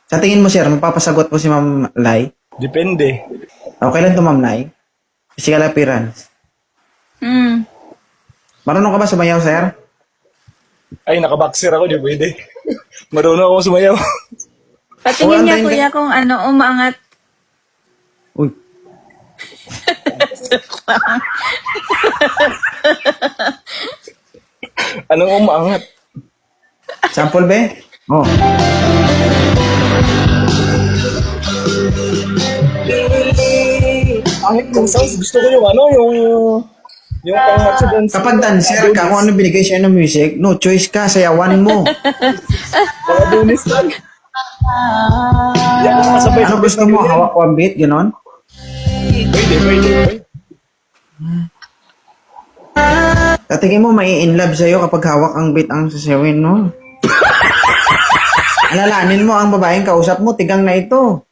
Sa tingin mo, sir, mapapasagot mo si Ma'am Lai? Depende. Okay lang to, Ma'am Lai? Physical appearance. Marunong ka ba sumayaw, sir? Ay, nakaboxer ako, di pwede. Marunong ako sumayaw. Patingin niya, antayin ka- kuya, kung ano, umangat. Uy. Anong umaangat? Sample, be? Oh. Angit ng sounds. Gusto ko yung ano, yung pang-matcha dance. Kapag dancer ka, kung ano binigay sa'yo ng music, no choice ka, sayawan mo. Pang-adonis lang. Hindi ako makasabay Ano sa gusto mo? Hawak ko ang beat, gano'n? Pwede. Sa tingin mo, mai in love sa'yo kapag hawak ang beat ang sasawin, no? Alalanin mo ang babaeng kausap mo, tigang na ito.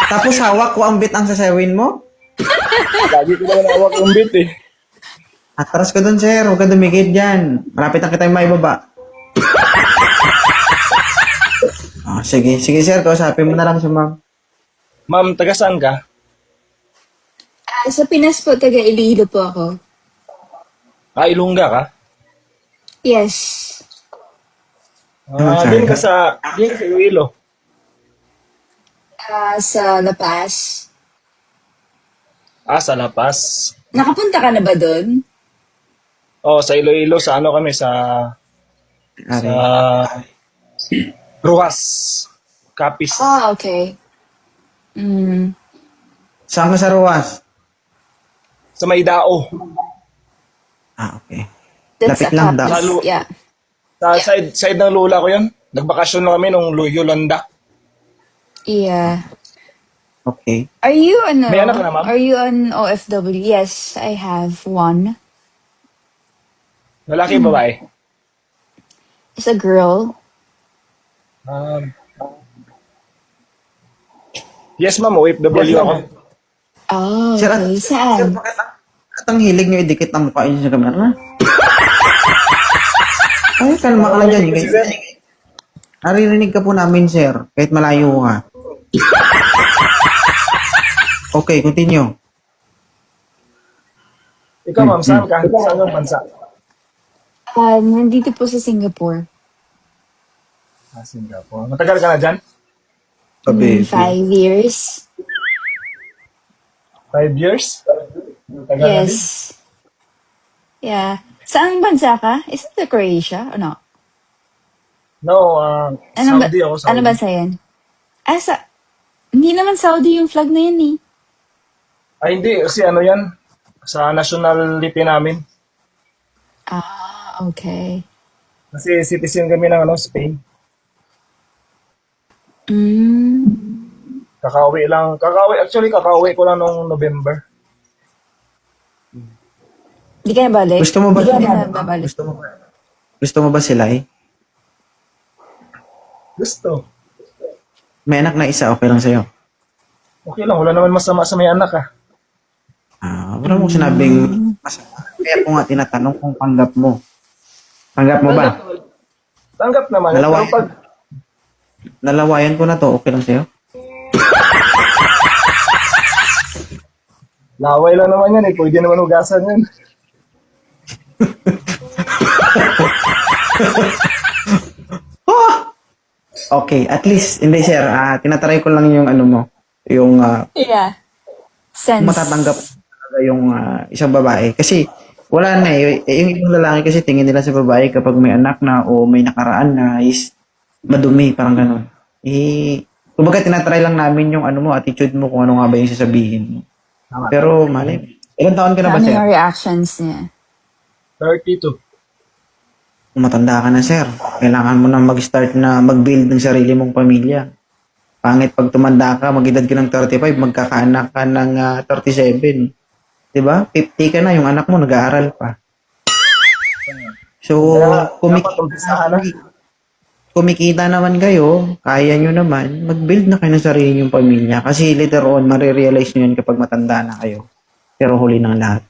Tapos hawak ko ang beat ang sasawin mo? Lagi ko naman hawak yung beat eh. Atras ka dun, sir. Huwag ka dumikit dyan. Malapit na kita may baba. Oh, sige, sir. Kausapin mo na lang si ma'am. Ma'am, taga saan ka? Sa Pinas po, taga Iloilo po ako. Ilongga ka? Yes. Din ka sa Iloilo. Sa La Paz. Sa La Paz. Nakapunta ka na ba doon? Sa Iloilo, sa ano kami, sa Ari. Ruas. Capiz. Okay. Mm. Saan ka sa Ruas? Sa Maydao. Okay. That's Lapit a lang Capiz. daw. Yeah. Sa side ng lula ko yun. Nagbakasyon lang kami nung Yolanda. Yeah. Okay. Are you May anak ka na, ma'am? Are you an OFW? Yes, I have one. Lalaki babae? It's a girl. Yes, ma'am. OFW ako. Oh, Sir, okay. sir, Saan? bakit ang hilig nyo idikit ang mukha nyo sa camera? Ay, kalma ka lang dyan. Kasi, sir, Naririnig ka po namin, sir. Kahit malayo ka. Okay, continue. ikaw, ma'am, saan ka? Saan ang bansa? Nandito po sa Singapore. Singapore. Matagal ka na dyan? 5 years. 5 years? Matagal na din. Yes. Yeah. Saan bansa ka? Is it Croatia or no? No, Saudi ako. Saudi. Ano bansa yan? Hindi naman Saudi yung flag na yan eh. Ay, hindi. Kasi ano yan? Sa nationality namin. Okay. Kasi citizen kami ng Spain. Kakauwi ko lang nung November. Di ka na balik? Gusto mo ba? Di ka na babalik? Gusto mo ba sila eh? Gusto. May anak na isa, okay lang sa'yo. Okay lang, wala naman masama sa may anak Wala mong sinabing masama. Kaya ko nga tinatanong kung panggap mo. Panggap mo ba? Tanggap naman. Dalawa. Pero pag Nalawayan ko na to, okay lang sa'yo? laway lang naman yan pwede naman ugasan yan. Okay, at least, hindi sir, tinatry ko lang yung ano mo, yung Yeah. Sense. matatanggap talaga yung isang babae. Kasi wala na yung ibang lalaki kasi tingin nila sa babae kapag may anak na o may nakaraan na is madumi, parang gano'n. Kumbaga tinatry lang namin yung ano mo, attitude mo kung ano nga ba yung sasabihin mo. Tama. Pero mali, ilang taon ka na ba Ano sir? yung reactions niya? 32. Kung matanda ka na sir, kailangan mo na mag-start na mag-build ng sarili mong pamilya. Pangit pag tumanda ka, mag-edad ka ng 35, magkakaanak ka ng 37. Diba? 50 ka na, yung anak mo nag-aaral pa. So, Dapat umpisahan na. kumikita naman kayo, kaya nyo naman, mag-build na kayo ng sarili yung pamilya. Kasi later on, marirealize nyo yan kapag matanda na kayo. Pero huli ng lahat.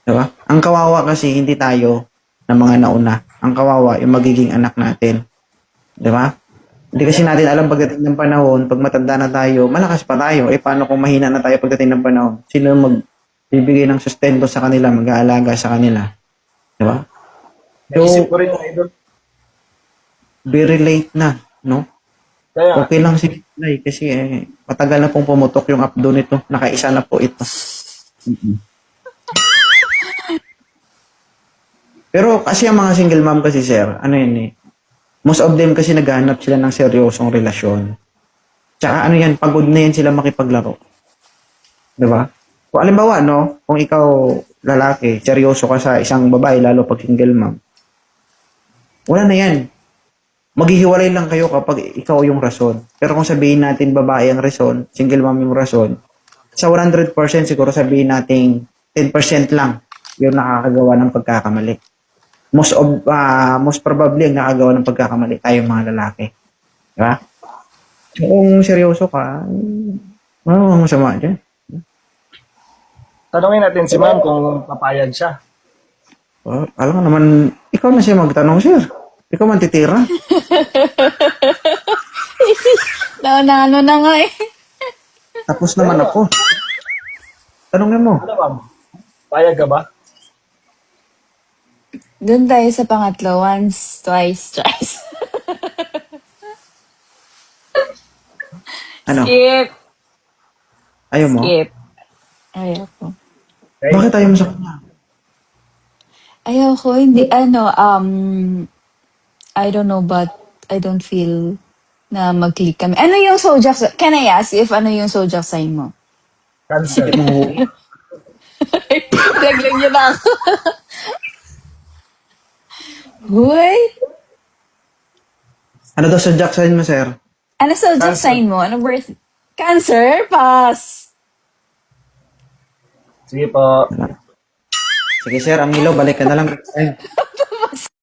Diba? Ang kawawa kasi, hindi tayo na mga nauna. Ang kawawa, yung magiging anak natin. Diba? Hindi kasi natin alam pagdating ng panahon, pag matanda na tayo, malakas pa tayo. Eh, paano kung mahina na tayo pagdating ng panahon? Sino magbibigay ng sustento sa kanila, mag-aalaga sa kanila? Di ba? Naisip ko rin mga idol. Very late na, no? Kaya, Okay lang si Kulay kasi matagal na pong pumutok yung updo nito. Nakaisa na po ito. Pero kasi ang mga single mom kasi, sir, ano yun eh, most of them kasi naghahanap sila ng seryosong relasyon. Tsaka ano yan, pagod na yan sila makipaglaro. Diba? Kung alimbawa, no, kung ikaw lalaki, seryoso ka sa isang babae, lalo pag single mom, wala na yan. Maghihiwalay lang kayo kapag ikaw yung rason. Pero kung sabihin natin babae ang rason, single mom yung rason, sa 100% siguro sabihin natin 10% lang yung nakakagawa ng pagkakamali. Most probably ang nakagawa ng pagkakamali tayong mga lalaki. Diba? So, kung seryoso ka, ano ang masama dyan? tanungin natin si ma'am kung papayag siya. Alam mo naman, ikaw na siya magtanong, sir. Ikaw man titira. Ano na nga eh. Tapos naman ako. Tanongin mo. Ano ma'am? Payag ka ba? Doon tayo sa pangatlo. Once, twice, thrice. Ano? Skip. Ayaw mo? Skip. Ayoko. Okay. Bakit ayaw mo sa kanya? Ayoko, hindi, I don't know, but I don't feel na mag-click kami. Ano yung zodiac? Can I ask if ano yung zodiac sign mo? Cancel. Laglag niyo na ako. Huy? Ano daw sa Jack sign mo, sir? Ano zodiac Cancer. sign mo? Ano birth? Cancer? Pass. Sige po. Sige, sir. Ang ilaw, balik ka na lang.